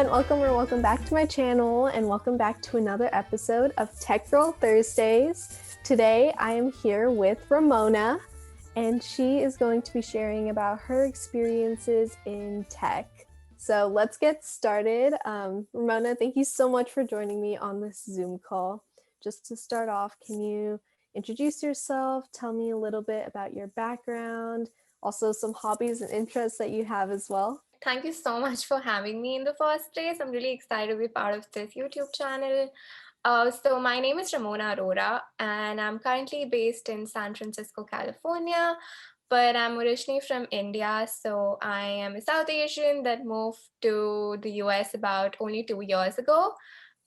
everyone, welcome back to my channel and welcome back to another episode of Tech Girl Thursdays. Today I am here with Ramona and she is going to be sharing about her experiences in tech. So let's get started. Ramona, thank you so much for joining me on this Zoom call. Just to start off, can you introduce yourself, tell me a little bit about your background, also some hobbies and interests that you have as well? Thank you so much for having me in the first place. I'm really excited to be part of this YouTube channel. So my name is Ramona Arora, and I'm currently based in San Francisco, California, but I'm originally from India. So I am a South Asian that moved to the US about only 2 years ago.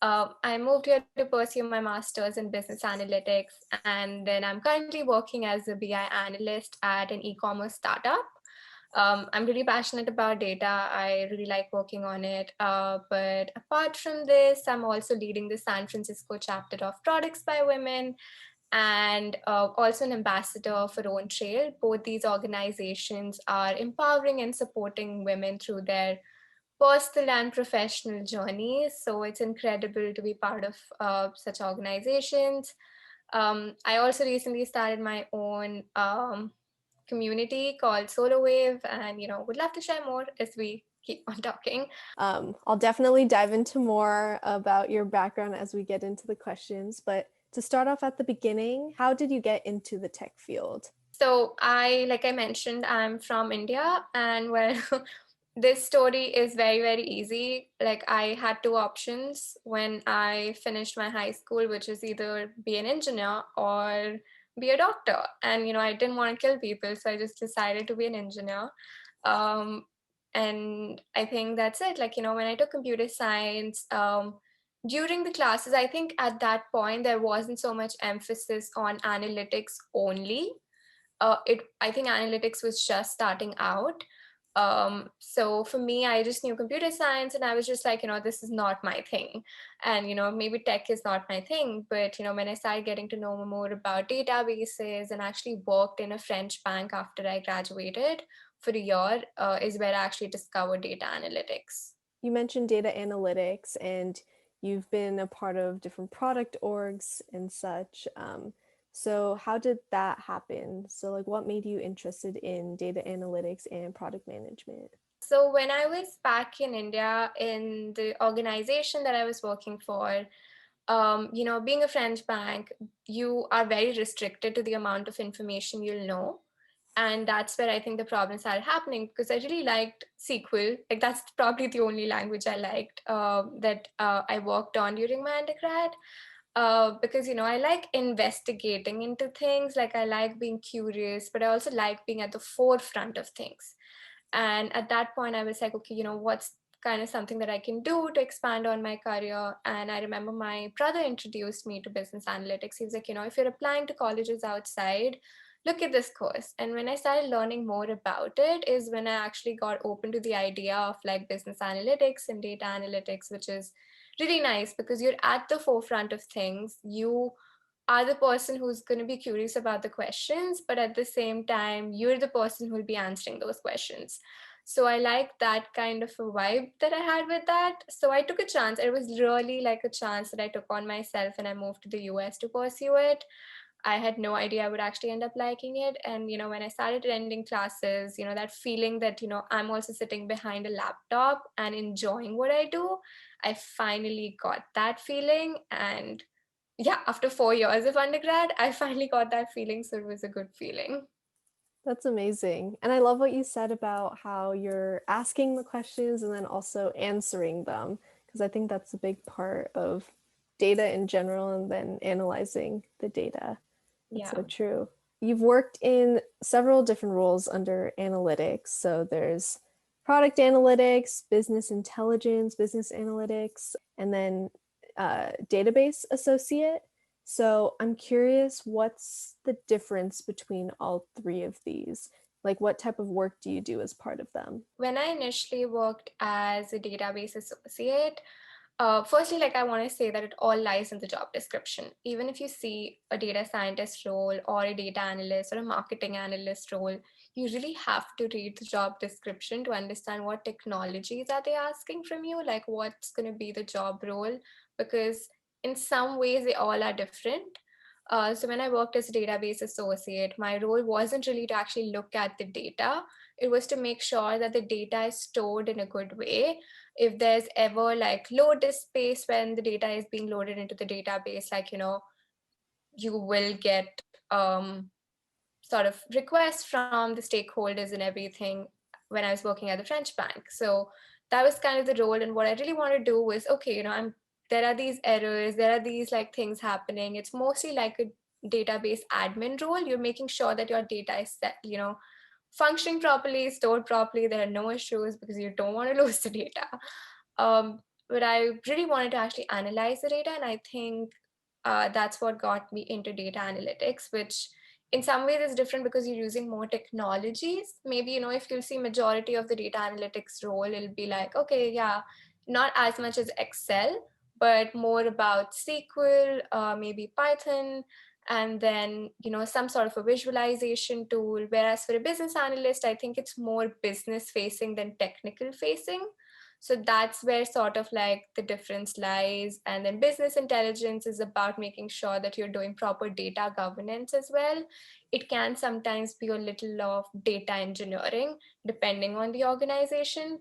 I moved here to pursue my master's in business analytics, and then I'm currently working as a BI analyst at an e-commerce startup. I'm really passionate about data. I really like working on it. But apart from this, I'm also leading the San Francisco chapter of Products by Women and also an ambassador for Own Trail. Both these organizations are empowering and supporting women through their personal and professional journeys. So it's incredible to be part of such organizations. I also recently started my own community called Solo Wave, and would love to share more as we keep on talking. I'll definitely dive into more about your background as we get into the questions, but to start off at the beginning, how did you get into the tech field? So like I mentioned, I'm from India, and well, this story is very, very easy. Like I had two options when I finished my high school, which is either be an engineer or be a doctor. And I didn't want to kill people, so I just decided to be an engineer. Um, and I think that's it. Like, when I took computer science, during the classes, I think at that point there wasn't so much emphasis on analytics only. I think analytics was just starting out. So for me, I just knew computer science and I was just like, this is not my thing. And, maybe tech is not my thing. But, when I started getting to know more about databases and actually worked in a French bank after I graduated for a year, is where I actually discovered data analytics. You mentioned data analytics and you've been a part of different product orgs and such. So how did that happen? So like what made you interested in data analytics and product management? So when I was back in India in the organization that I was working for, being a French bank, you are very restricted to the amount of information you'll know. And that's where I think the problem started happening because I really liked SQL. Like that's probably the only language I liked that I worked on during my undergrad. Because I like investigating into things. Like I like being curious, but I also like being at the forefront of things. And at that point, I was like, okay, what's kind of something that I can do to expand on my career. And I remember my brother introduced me to business analytics. He was like, if you're applying to colleges outside, look at this course. And when I started learning more about it, is when I actually got open to the idea of like business analytics and data analytics, which is really nice because you're at the forefront of things. You are the person who's going to be curious about the questions, but at the same time, you're the person who will be answering those questions. So I like that kind of a vibe that I had with that. So I took a chance. It was really like a chance that I took on myself and I moved to the US to pursue it. I had no idea I would actually end up liking it. And, when I started attending classes, that feeling that, I'm also sitting behind a laptop and enjoying what I do, I finally got that feeling. And yeah, after 4 years of undergrad, I finally got that feeling. So it was a good feeling. That's amazing. And I love what you said about how you're asking the questions and then also answering them, because I think that's a big part of data in general and then analyzing the data. That's Yeah. so true. You've worked in several different roles under analytics. So there's product analytics, business intelligence, business analytics, and then database associate. So I'm curious, what's the difference between all three of these? Like, what type of work do you do as part of them? When I initially worked as a database associate, firstly, like I want to say that it all lies in the job description. Even if you see a data scientist role or a data analyst or a marketing analyst role, you really have to read the job description to understand what technologies are they asking from you, like what's going to be the job role, because in some ways they all are different. So when I worked as a database associate, my role wasn't really to actually look at the data. It was to make sure that the data is stored in a good way. If there's ever like load disk space when the data is being loaded into the database, like, you will get sort of requests from the stakeholders and everything when I was working at the French bank. So that was kind of the role. And what I really want to do was, okay, there are these errors, there are these like things happening. It's mostly like a database admin role. You're making sure that your data is set, functioning properly, stored properly. There are no issues because you don't want to lose the data. But I really wanted to actually analyze the data, and I think that's what got me into data analytics, which in some ways is different because you're using more technologies. Maybe, if you'll see majority of the data analytics role, it'll be like, okay, yeah, not as much as Excel, but more about SQL, maybe Python, and then, some sort of a visualization tool. Whereas for a business analyst, I think it's more business facing than technical facing. So that's where sort of like the difference lies. And then business intelligence is about making sure that you're doing proper data governance as well. It can sometimes be a little of data engineering depending on the organization.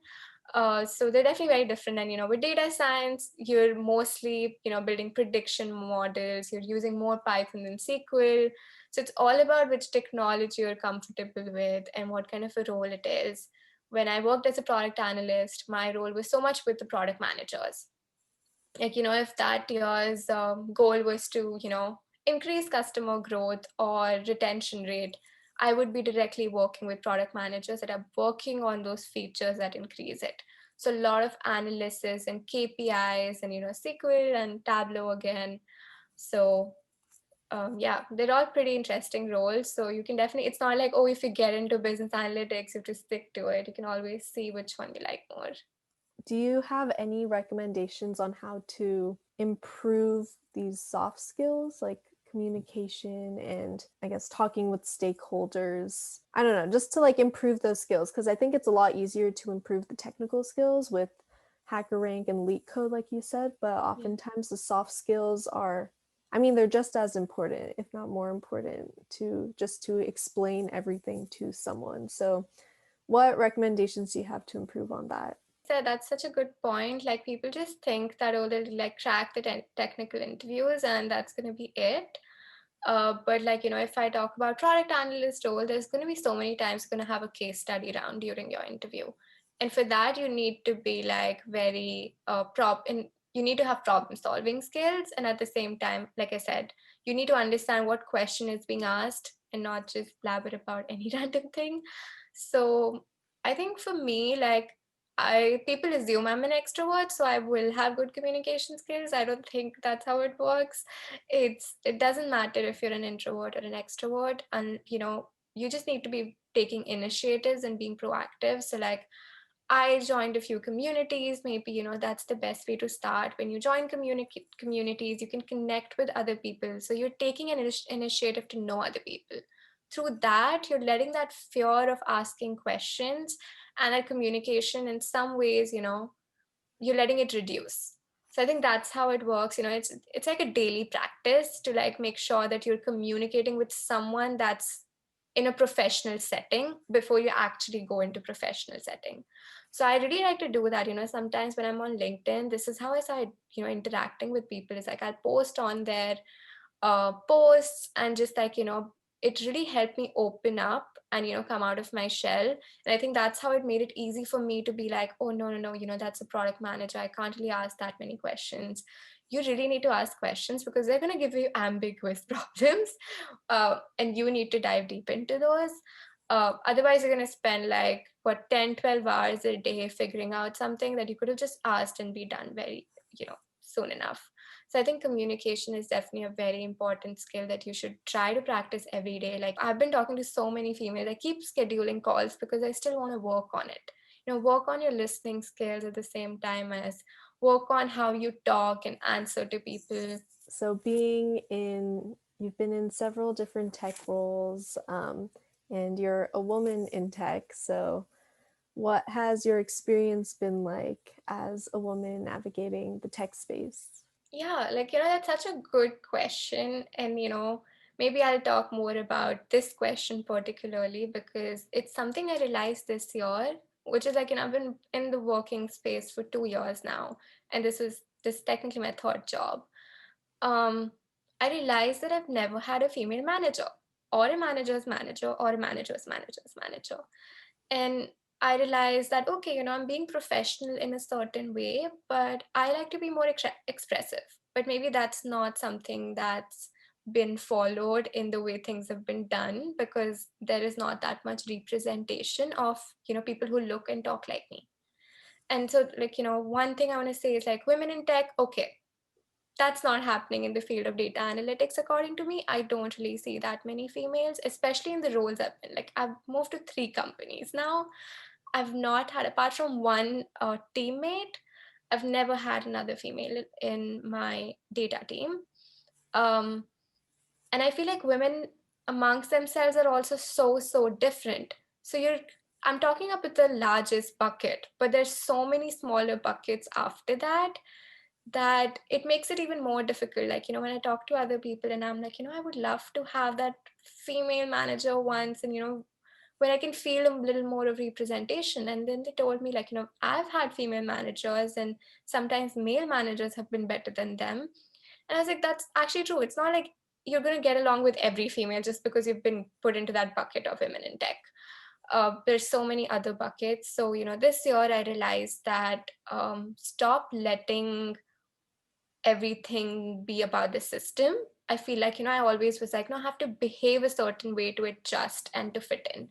So they're definitely very different. And, with data science, you're mostly, building prediction models, you're using more Python than SQL. So it's all about which technology you're comfortable with and what kind of a role it is. When I worked as a product analyst, my role was so much with the product managers. Like, if that year's goal was to, increase customer growth or retention rate, I would be directly working with product managers that are working on those features that increase it. So a lot of analysis and KPIs and, SQL and Tableau again. So yeah, they're all pretty interesting roles. So you can definitely, it's not like, oh, if you get into business analytics, you have to stick to it. You can always see which one you like more. Do you have any recommendations on how to improve these soft skills like communication and I guess talking with stakeholders? I don't know, just to like improve those skills, because I think it's a lot easier to improve the technical skills with HackerRank and LeetCode, like you said, but oftentimes the soft skills are, I mean, they're just as important, if not more important, to just to explain everything to someone. So what recommendations do you have to improve on that? So that's such a good point. Like people just think that, oh, they'll like crack the technical interviews and that's going to be it. But like, if I talk about product analyst role, there's going to be so many times going to have a case study round during your interview. And for that, you need to be like very and you need to have problem solving skills. And at the same time, like I said, you need to understand what question is being asked and not just blabber about any random thing. So I think for me, like people assume I'm an extrovert, so I will have good communication skills. I don't think that's how it works. It doesn't matter if you're an introvert or an extrovert, and you just need to be taking initiatives and being proactive. So like I joined a few communities. Maybe, that's the best way to start. When you join communities, you can connect with other people. So you're taking an initiative to know other people. Through that, you're letting that fear of asking questions and that communication in some ways, you're letting it reduce. So I think that's how it works. It's like a daily practice to like make sure that you're communicating with someone that's in a professional setting before you actually go into professional setting. So I really like to do that. Sometimes when I'm on LinkedIn, this is how I start, interacting with people. It's like I'll post on their posts and just like, it really helped me open up and, come out of my shell. And I think that's how it made it easy for me to be like, oh, no, no, no, that's a product manager. I can't really ask that many questions. You really need to ask questions because they're going to give you ambiguous problems, and you need to dive deep into those. Otherwise, you're going to spend like, 10, 12 hours a day figuring out something that you could have just asked and be done very, soon enough. So I think communication is definitely a very important skill that you should try to practice every day. Like I've been talking to so many females. I keep scheduling calls because I still want to work on it. Work on your listening skills at the same time as work on how you talk and answer to people. So you've been in several different tech roles, and you're a woman in tech. So, what has your experience been like as a woman navigating the tech space? Yeah, that's such a good question. And, maybe I'll talk more about this question particularly because it's something I realized this year, which is I've been in the working space for 2 years now. And this is technically my third job. Um, I realized that I've never had a female manager or a manager's manager or a manager's manager's manager. And I realized that, okay, I'm being professional in a certain way, but I like to be more expressive. But maybe that's not something that's been followed in the way things have been done because there is not that much representation of, people who look and talk like me. And so, one thing I want to say is women in tech, okay, that's not happening in the field of data analytics according to me. I don't really see that many females, especially in the roles I've been. I've moved to 3 companies now. I've not had, apart from one teammate, I've never had another female in my data team. um, and I feel like women amongst themselves are also so different. So I'm talking about the largest bucket, but there's so many smaller buckets after that that it makes it even more difficult. When I talk to other people and I'm like, I would love to have that female manager once, and where I can feel a little more of representation. And then they told me, I've had female managers and sometimes male managers have been better than them. And I was like, that's actually true. It's not like you're going to get along with every female just because you've been put into that bucket of women in tech. There's so many other buckets. So, this year I realized that stop letting everything be about the system. I feel like, I always was like, no, I have to behave a certain way to adjust and to fit in.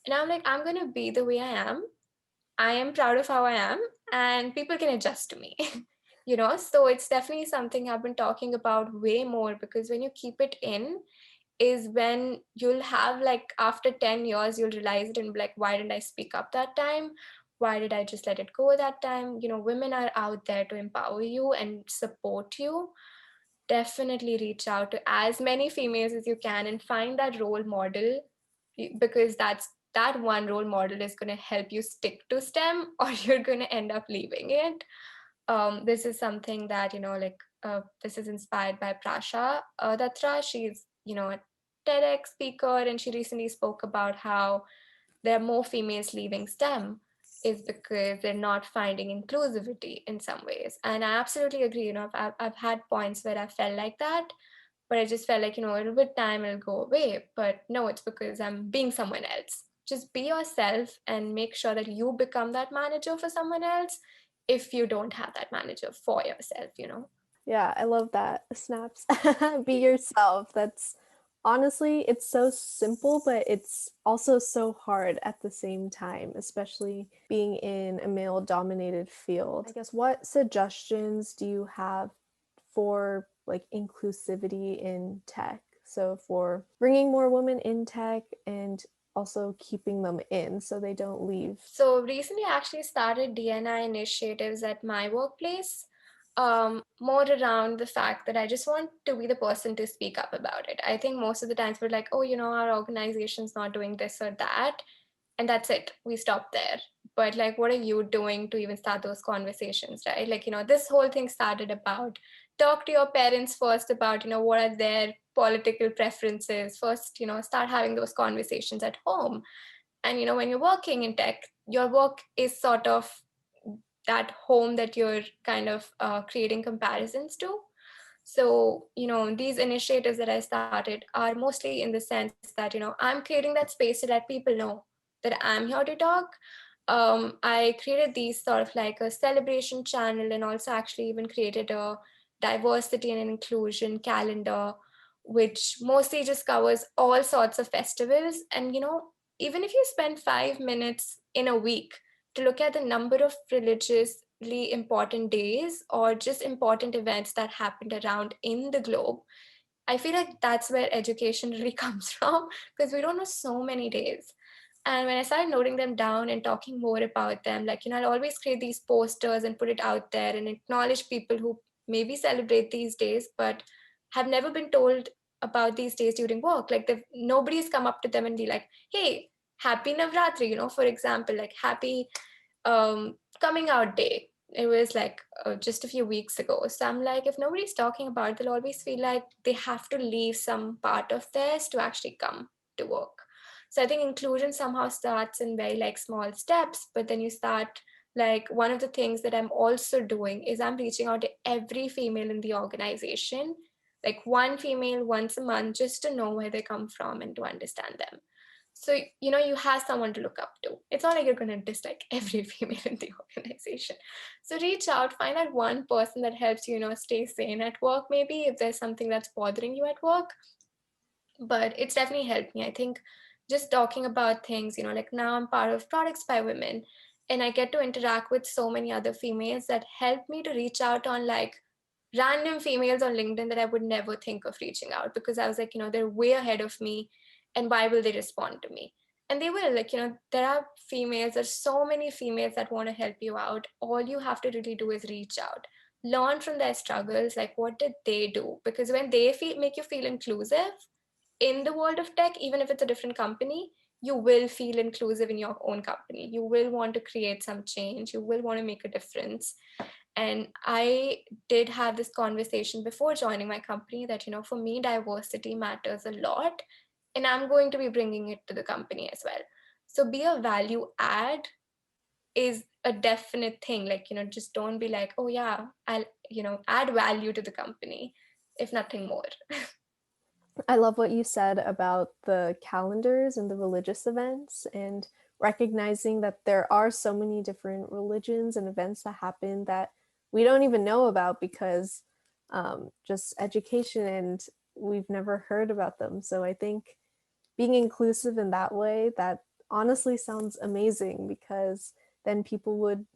And I'm like, I'm going to be the way I am. I am proud of how I am, and people can adjust to me. So it's definitely something I've been talking about way more because when you keep it in, is when you'll have after 10 years you'll realize it and be like, why didn't I speak up that time? Why did I just let it go that time? Women are out there to empower you and support you. Definitely reach out to as many females as you can and find that role model, because that one role model is going to help you stick to STEM or you're going to end up leaving it. This is something that, this is inspired by Prasha Datra. She's, a TEDx speaker, and she recently spoke about how there are more females leaving STEM is because they're not finding inclusivity in some ways. And I absolutely agree. I've had points where I felt like that, but I just felt like, with time it'll go away. But no, it's because I'm being someone else. Just be yourself and make sure that you become that manager for someone else if you don't have that manager for yourself. Yeah, I love that. Snaps. Be yourself. That's honestly, it's so simple, but it's also so hard at the same time, especially being in a male dominated field. I guess what suggestions do you have for like inclusivity in tech? So for bringing more women in tech and also keeping them in so they don't leave. So recently, I actually started DNI initiatives at my workplace, more around the fact that I just want to be the person to speak up about it. I think most of the times we're like, oh, our organization's not doing this or that, and that's it. We stop there. But what are you doing to even start those conversations, right? This whole thing started about talk to your parents first about, what are their political preferences first, start having those conversations at home. And when you're working in tech, your work is sort of that home that you're kind of creating comparisons to. So these initiatives that I started are mostly in the sense that I'm creating that space to let people know that I'm here to talk. I created these sort of like a celebration channel, and also actually even created a diversity and inclusion calendar, which mostly just covers all sorts of festivals. And even if you spend 5 minutes in a week to look at the number of religiously important days or just important events that happened around in the globe, I feel like that's where education really comes from, because we don't know so many days. And when I started noting them down and talking more about them, I'll always create these posters and put it out there and acknowledge people who maybe celebrate these days but have never been told about these days during work. Like nobody's come up to them and be like, hey, happy Navratri, for example, like happy coming out day. It was like just a few weeks ago. So I'm like, if nobody's talking about it, they'll always feel like they have to leave some part of theirs to actually come to work. So I think inclusion somehow starts in very like small steps, but then you start, like, one of the things that I'm also doing is I'm reaching out to every female in the organization, like one female once a month, just to know where they come from and to understand them. So, you have someone to look up to. It's not like you're going to dislike every female in the organization. So reach out, find out one person that helps you, stay sane at work, maybe if there's something that's bothering you at work. But it's definitely helped me. I think just talking about things, like now I'm part of Products by Women, and I get to interact with so many other females that help me to reach out on like random females on LinkedIn that I would never think of reaching out, because I was like, they're way ahead of me, and why will they respond to me? And they will, like, there's so many females that want to help you out. All you have to really do is reach out, learn from their struggles, like what did they do? Because when they make you feel inclusive in the world of tech, even if it's a different company, you will feel inclusive in your own company. You will want to create some change. You will want to make a difference. And I did have this conversation before joining my company that, for me, diversity matters a lot. And I'm going to be bringing it to the company as well. So be a value add is a definite thing. Like, just don't be like, oh, yeah, I'll, add value to the company, if nothing more. I love what you said about the calendars and the religious events, and recognizing that there are so many different religions and events that happen that we don't even know about because just education, and we've never heard about them. So I think being inclusive in that way, that honestly sounds amazing, because then people would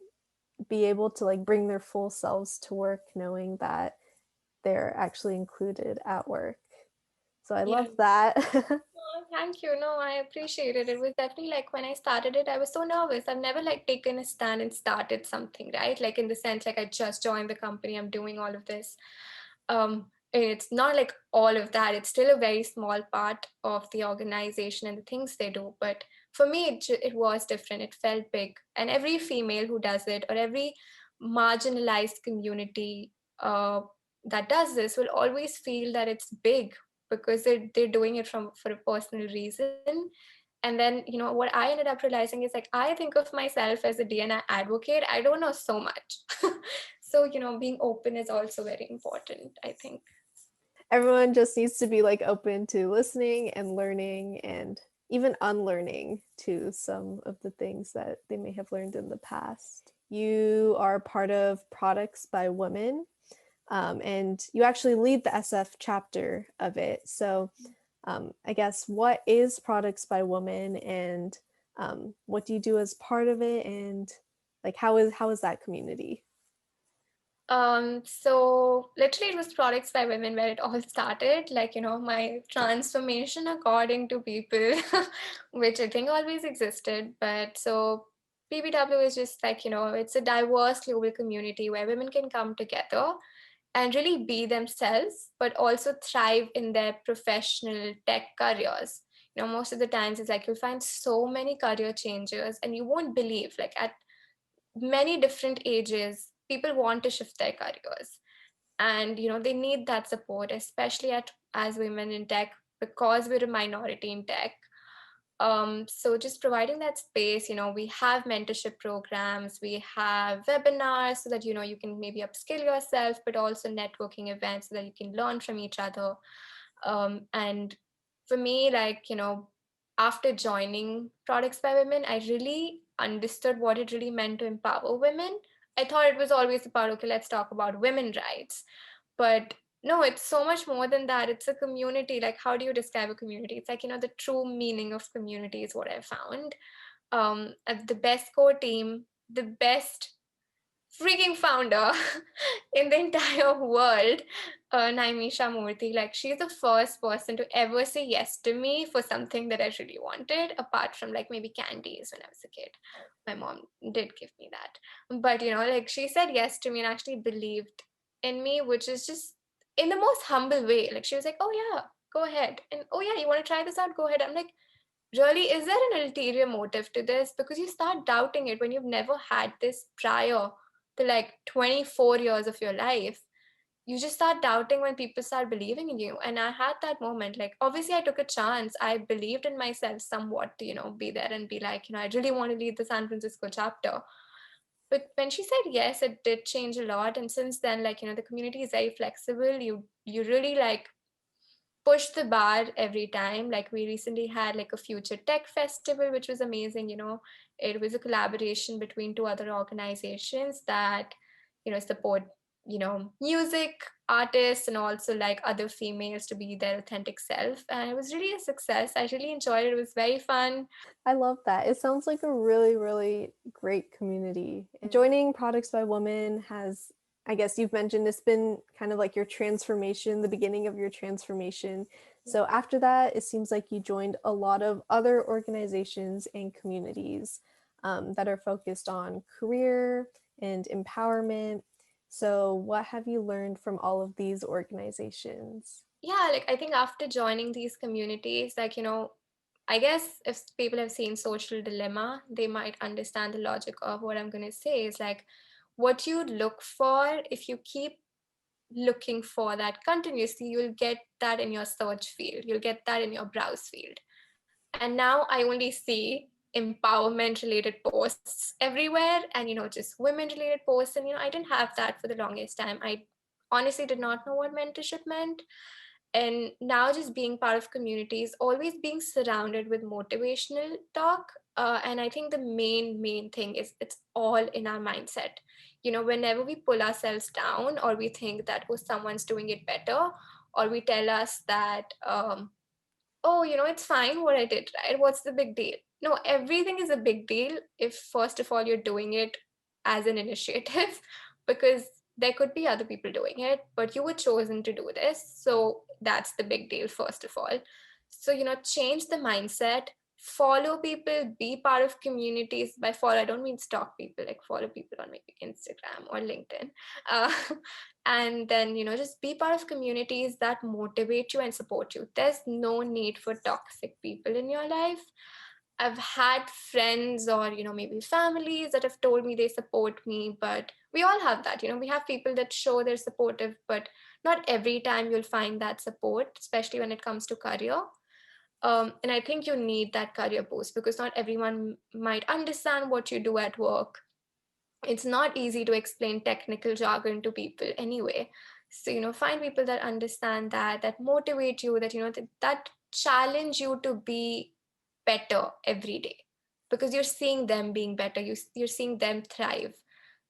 be able to like bring their full selves to work knowing that they're actually included at work. So I Yeah. love that. Oh, thank you. No, I appreciate it. It was definitely like when I started it, I was so nervous. I've never like taken a stand and started something, right? Like in the sense, like I just joined the company, I'm doing all of this. And it's not like all of that. It's still a very small part of the organization and the things they do. But for me, it was different. It felt big. And every female who does it, or every marginalized community that does this, will always feel that it's big, because they're doing it for a personal reason. And then, what I ended up realizing is like, I think of myself as a DNI advocate. I don't know so much. So, being open is also very important, I think. Everyone just needs to be like open to listening and learning, and even unlearning to some of the things that they may have learned in the past. You are part of Products by Women, and you actually lead the SF chapter of it. So I guess, what is Products by Women, and what do you do as part of it, and like how is that community? So literally it was Products by Women where it all started, like, my transformation according to people, which I think always existed. But so PBW is just like, it's a diverse global community where women can come together and really be themselves, but also thrive in their professional tech careers. Most of the times it's like you'll find so many career changes, and you won't believe, like, at many different ages, people want to shift their careers, and they need that support, especially as women in tech, because we're a minority in tech. So just providing that space, we have mentorship programs, we have webinars so that you can maybe upskill yourself, but also networking events so that you can learn from each other. And for me, like, after joining Products by Women, I really understood what it really meant to empower women. I thought it was always about, okay, let's talk about women rights. But no, it's so much more than that. It's a community. Like, how do you describe a community? It's like, the true meaning of community is what I found. At the best core team, the best freaking founder in the entire world, Naimisha Murthy. Like, she's the first person to ever say yes to me for something that I really wanted, apart from like maybe candies when I was a kid. My mom did give me that. But, like, she said yes to me and actually believed in me, which is just in the most humble way. Like, she was like, oh, yeah, go ahead. And oh yeah, you want to try this out? Go ahead. I'm like, really, is there an ulterior motive to this? Because you start doubting it when you've never had this prior to like 24 years of your life. You just start doubting when people start believing in you. And I had that moment. Like, obviously, I took a chance. I believed in myself somewhat to, be there and be like, I really want to lead the San Francisco chapter. But when she said yes, it did change a lot. And since then, like, the community is very flexible. You really like push the bar every time. Like we recently had like a future tech festival, which was amazing. It was a collaboration between two other organizations that support music artists and also like other females to be their authentic self, and it was really a success. I really enjoyed it. It was very fun. I love that. It sounds like a really, really great community. Joining Products by Women has, I guess you've mentioned, it's been kind of like your transformation, the beginning of your transformation. So after that, it seems like you joined a lot of other organizations and communities that are focused on career and empowerment. So what have you learned from all of these organizations? Yeah, like I think after joining these communities, like I guess if people have seen Social Dilemma, they might understand the logic of what I'm going to say is like what you look for. If you keep looking for that continuously, you'll get that in your search field, you'll get that in your browse field. And now I only see empowerment related posts everywhere, and just women related posts. And I didn't have that for the longest time. I honestly did not know what mentorship meant. And now just being part of communities, always being surrounded with motivational talk. And I think the main thing is it's all in our mindset. Whenever we pull ourselves down, or we think that, oh, someone's doing it better, or we tell us that oh, it's fine what I did, right? What's the big deal? No, everything is a big deal if, first of all, you're doing it as an initiative, because there could be other people doing it, but you were chosen to do this. So that's the big deal, first of all. So, change the mindset, follow people, be part of communities. By follow, I don't mean stalk people, like follow people on maybe Instagram or LinkedIn. Uh, and then just be part of communities that motivate you and support you. There's no need for toxic people in your life. I've had friends or maybe families that have told me they support me, but we all have that. We have people that show they're supportive, but not every time you'll find that support, especially when it comes to career. And I think you need that career boost, because not everyone might understand what you do at work. It's not easy to explain technical jargon to people anyway. So find people that understand that motivate you, that that challenge you to be better every day, because you're seeing them being better, you're seeing them thrive.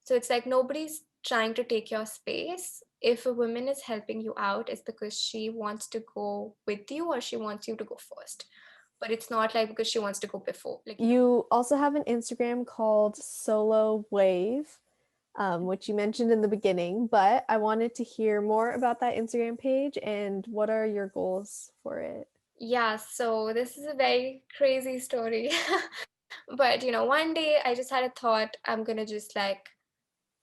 So it's like nobody's trying to take your space. If a woman is helping you out, it's because she wants to go with you, or she wants you to go first, but it's not like because she wants to go before. Like You also have an Instagram called Solo Wave, which you mentioned in the beginning, but I wanted to hear more about that Instagram page and what are your goals for it? yeah, so this is a very crazy story. But one day I just had a thought, I'm gonna just like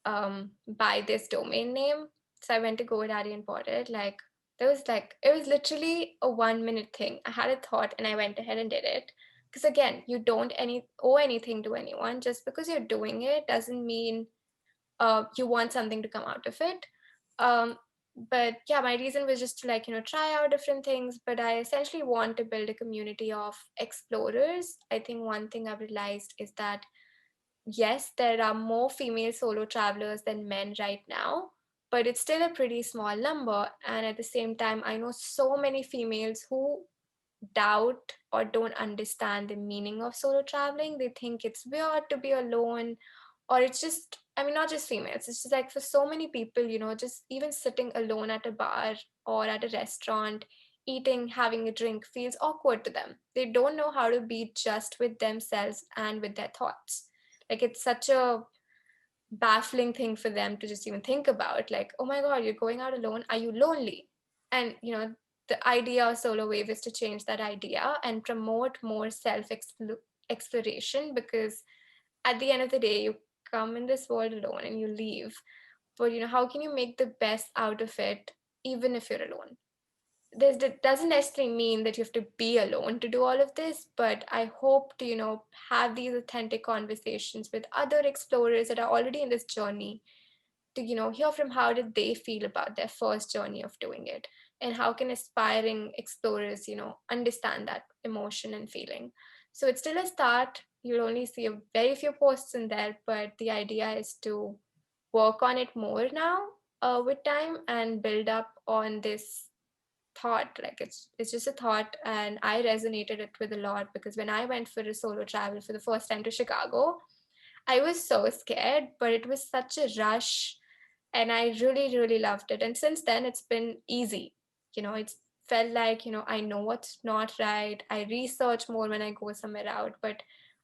buy this domain name. So I went to GoDaddy and bought it. Like it was literally a 1 minute thing. I had a thought and I went ahead and did it. Because again, you don't owe anything to anyone. Just because you're doing it doesn't mean you want something to come out of it. Um, but yeah, my reason was just to like try out different things. But I essentially want to build a community of explorers. I think one thing I've realized is that yes, there are more female solo travelers than men right now, but it's still a pretty small number. And at the same time, I know so many females who doubt or don't understand the meaning of solo traveling. They think it's weird to be alone, or it's just, I mean, not just females, it's just like for so many people, just even sitting alone at a bar or at a restaurant, eating, having a drink feels awkward to them. They don't know how to be just with themselves and with their thoughts. Like it's such a baffling thing for them to just even think about, like, oh my god, you're going out alone, are you lonely? And the idea of Solo Wave is to change that idea and promote more self exploration, because at the end of the day, you come in this world alone and you leave, but how can you make the best out of it even if you're alone? doesn't necessarily mean that you have to be alone to do all of this, but I hope to, have these authentic conversations with other explorers that are already in this journey to, hear from how did they feel about their first journey of doing it, and how can aspiring explorers, understand that emotion and feeling. So it's still a start. You'll only see a very few posts in there, but the idea is to work on it more now, with time, and build up on this thought. Like it's just a thought, and I resonated it with a lot, because when I went for a solo travel for the first time to Chicago, I was so scared, but it was such a rush, and I really really loved it. And since then it's been easy. It's felt like, I know what's not right. I research more when I go somewhere out, but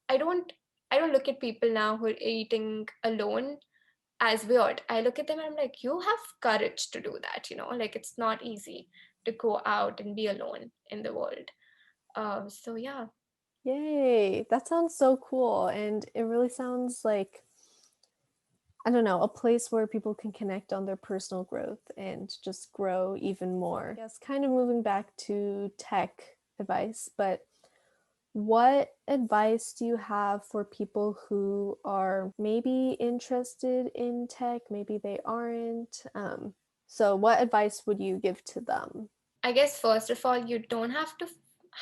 i don't I don't look at people now who are eating alone as weird. I look at them and I'm like, you have courage to do that, like it's not easy to go out and be alone in the world. So yeah. Yay, that sounds so cool. And it really sounds like, I don't know, a place where people can connect on their personal growth and just grow even more. Yes, kind of moving back to tech advice, but what advice do you have for people who are maybe interested in tech, maybe they aren't? So, what advice would you give to them? I guess first of all, you don't have to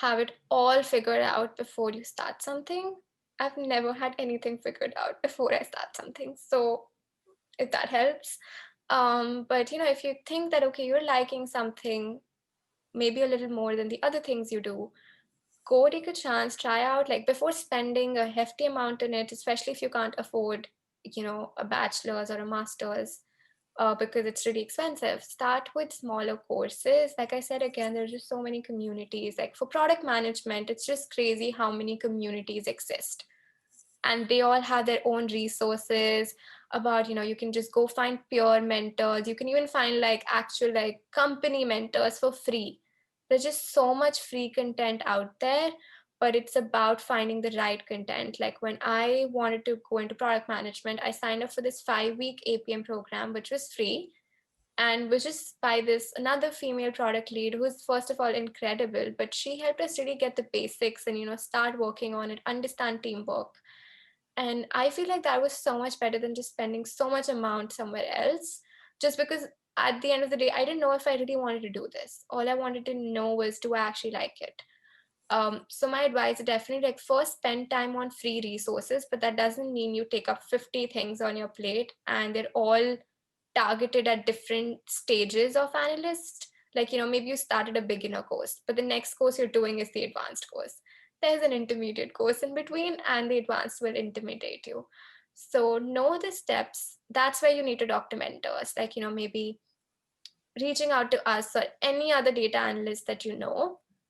have it all figured out before you start something. I've never had anything figured out before I start something. So if that helps. But if you think that okay, you're liking something maybe a little more than the other things you do, go take a chance, try out, like before spending a hefty amount in it, especially if you can't afford, a bachelor's or a master's, because it's really expensive. Start with smaller courses. Like I said, again, there's just so many communities. Like for product management, it's just crazy how many communities exist, and they all have their own resources about, you can just go find peer mentors. You can even find like actual like company mentors for free. There's just so much free content out there, but it's about finding the right content. Like when I wanted to go into product management, I signed up for this 5-week APM program, which was free, and was just by this another female product lead who's first of all incredible, but she helped us really get the basics and start working on it, understand teamwork. And I feel like that was so much better than just spending so much amount somewhere else, just because at the end of the day, I didn't know if I really wanted to do this. All I wanted to know was, do I actually like it? So my advice is definitely like first spend time on free resources, but that doesn't mean you take up 50 things on your plate and they're all targeted at different stages of analyst. Like, maybe you started a beginner course, but the next course you're doing is the advanced course. There's an intermediate course in between, and the advanced will intimidate you. So know the steps. That's where you need to talk to mentors. Like, maybe reaching out to us or any other data analyst that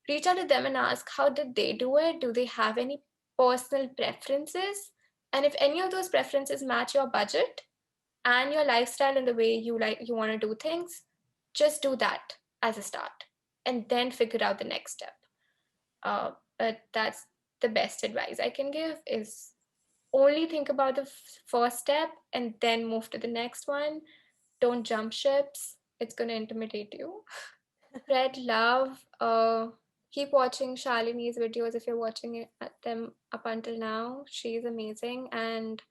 reach out to them and ask how did they do it? Do they have any personal preferences? And if any of those preferences match your budget and your lifestyle and the way you want to do things, just do that as a start and then figure out the next step. But that's the best advice I can give, is only think about the first step and then move to the next one. Don't jump ships. It's going to intimidate you. Spread love. Keep watching Shalini's videos if you're watching them up until now. She's amazing. And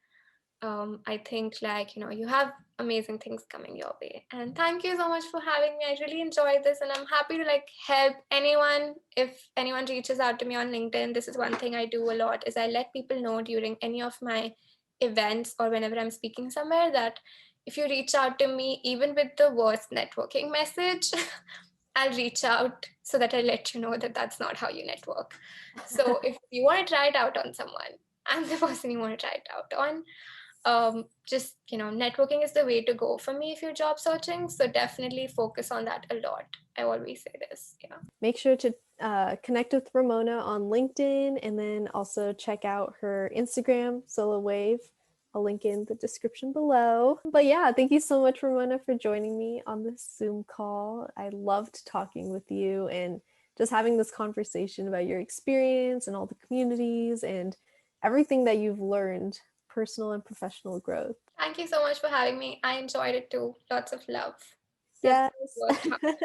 I think like, you have amazing things coming your way. And thank you so much for having me. I really enjoyed this, and I'm happy to like help anyone. If anyone reaches out to me on LinkedIn, this is one thing I do a lot, is I let people know during any of my events or whenever I'm speaking somewhere that if you reach out to me, even with the worst networking message, I'll reach out so that I let you know that that's not how you network. So if you want to try it out on someone, I'm the person you want to try it out on. Just networking is the way to go for me if you're job searching, so definitely focus on that a lot. I always say this. Yeah, Make sure to connect with Ramona on LinkedIn, and then also check out her Instagram, Solo Wave. I'll link in the description below. But yeah, thank you so much, Ramona, for joining me on this Zoom call. I loved talking with you and just having this conversation about your experience and all the communities and everything that you've learned, personal and professional growth. thank you so much for having me. I enjoyed it too. Lots of love. This Yes. worked hard.